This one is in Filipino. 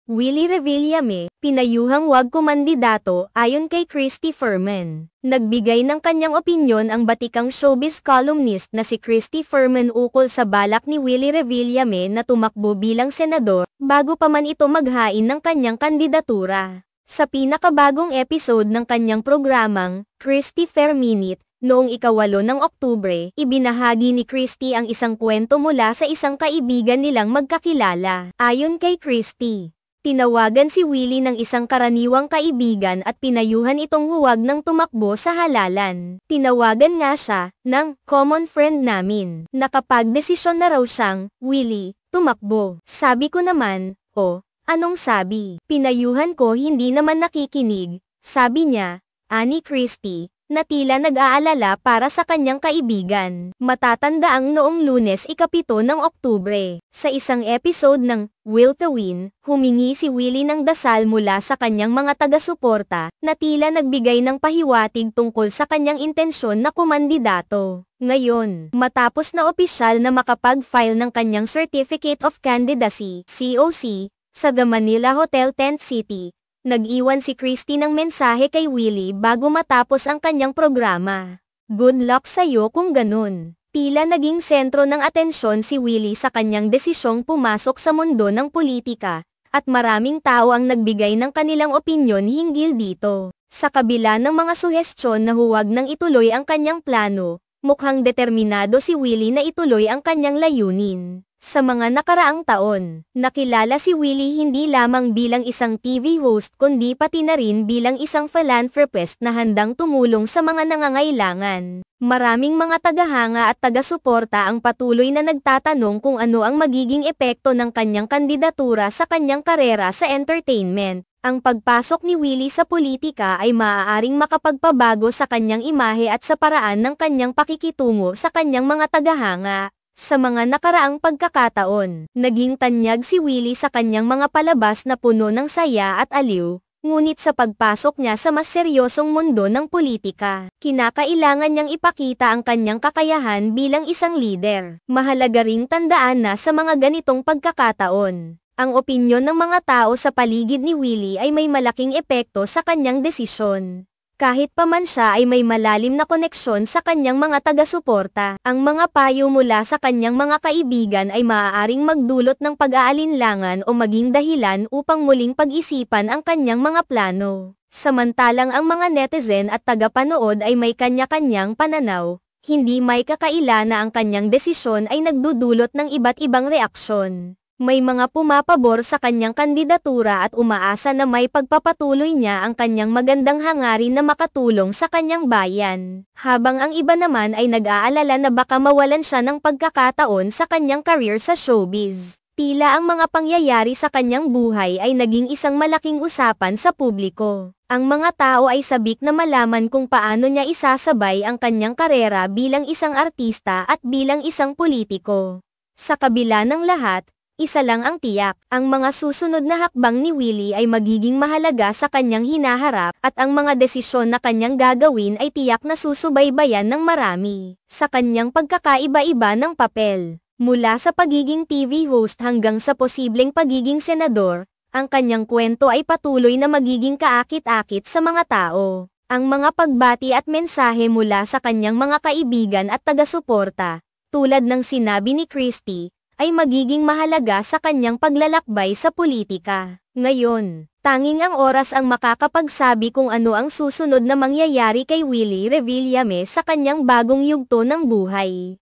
Willie Revillame, pinayuhang wag kumandidato ayon kay Christy Fermin. Nagbigay ng kanyang opinyon ang batikang showbiz columnist na si Christy Fermin ukol sa balak ni Willie Revillame na tumakbo bilang senador, bago pa man ito maghain ng kanyang kandidatura. Sa pinakabagong episode ng kanyang programang, Christy Ferminit, noong ika-8 ng Oktubre, ibinahagi ni Christy ang isang kwento mula sa isang kaibigan nilang magkakilala. Ayon kay Christy, tinawagan si Willie ng isang karaniwang kaibigan at pinayuhan itong huwag nang tumakbo sa halalan. Tinawagan nga siya ng common friend namin. Nakapagdesisyon na raw siyang, Willie, tumakbo. Sabi ko naman, oh, anong sabi? Pinayuhan ko hindi naman nakikinig. Sabi niya, ani Christy, na tila nag-aalala para sa kanyang kaibigan. Matatandaang noong Lunes ika-7 ng Oktubre, sa isang episode ng Will to Win, humingi si Willie ng dasal mula sa kanyang mga taga-suporta, na tila nagbigay ng pahiwatig tungkol sa kanyang intensyon na kumandidato. Ngayon, matapos na opisyal na makapag-file ng kanyang Certificate of Candidacy, COC, sa The Manila Hotel Tent City, nag-iwan si Christy ng mensahe kay Willie bago matapos ang kanyang programa. Good luck sa'yo kung ganun. Tila naging sentro ng atensyon si Willie sa kanyang desisyong pumasok sa mundo ng politika, at maraming tao ang nagbigay ng kanilang opinyon hinggil dito. Sa kabila ng mga suhestyon na huwag nang ituloy ang kanyang plano, mukhang determinado si Willie na ituloy ang kanyang layunin. Sa mga nakaraang taon, nakilala si Willie hindi lamang bilang isang TV host kundi pati na rin bilang isang philanthropist na handang tumulong sa mga nangangailangan. Maraming mga tagahanga at taga-suporta ang patuloy na nagtatanong kung ano ang magiging epekto ng kanyang kandidatura sa kanyang karera sa entertainment. Ang pagpasok ni Willie sa politika ay maaaring makapagpabago sa kanyang imahe at sa paraan ng kanyang pakikitungo sa kanyang mga tagahanga. Sa mga nakaraang pagkakataon, naging tanyag si Willie sa kanyang mga palabas na puno ng saya at aliw, ngunit sa pagpasok niya sa mas seryosong mundo ng politika, kinakailangan niyang ipakita ang kanyang kakayahan bilang isang lider. Mahalaga ring tandaan na sa mga ganitong pagkakataon, ang opinyon ng mga tao sa paligid ni Willie ay may malaking epekto sa kanyang desisyon. Kahit pa man siya ay may malalim na koneksyon sa kanyang mga taga-suporta, ang mga payo mula sa kanyang mga kaibigan ay maaaring magdulot ng pag-aalinlangan o maging dahilan upang muling pag-isipan ang kanyang mga plano. Samantalang ang mga netizen at tagapanood ay may kanya-kanyang pananaw, hindi may kakaila na ang kanyang desisyon ay nagdudulot ng iba't ibang reaksyon. May mga pumapabor sa kanyang kandidatura at umaasa na may pagpapatuloy niya ang kanyang magandang hangarin na makatulong sa kanyang bayan. Habang ang iba naman ay nag-aalala na baka mawalan siya ng pagkakataon sa kanyang career sa showbiz. Tila ang mga pangyayari sa kanyang buhay ay naging isang malaking usapan sa publiko. Ang mga tao ay sabik na malaman kung paano niya isasabay ang kanyang karera bilang isang artista at bilang isang politiko. Sa kabila ng lahat, isa lang ang tiyak, ang mga susunod na hakbang ni Willie ay magiging mahalaga sa kanyang hinaharap at ang mga desisyon na kanyang gagawin ay tiyak na susubaybayan ng marami. Sa kanyang pagkakaiba-iba ng papel, mula sa pagiging TV host hanggang sa posibleng pagiging senador, ang kanyang kwento ay patuloy na magiging kaakit-akit sa mga tao. Ang mga pagbati at mensahe mula sa kanyang mga kaibigan at taga-suporta, tulad ng sinabi ni Christy, ay magiging mahalaga sa kanyang paglalakbay sa politika. Ngayon, tanging ang oras ang makakapagsabi kung ano ang susunod na mangyayari kay Willie Revillame sa kanyang bagong yugto ng buhay.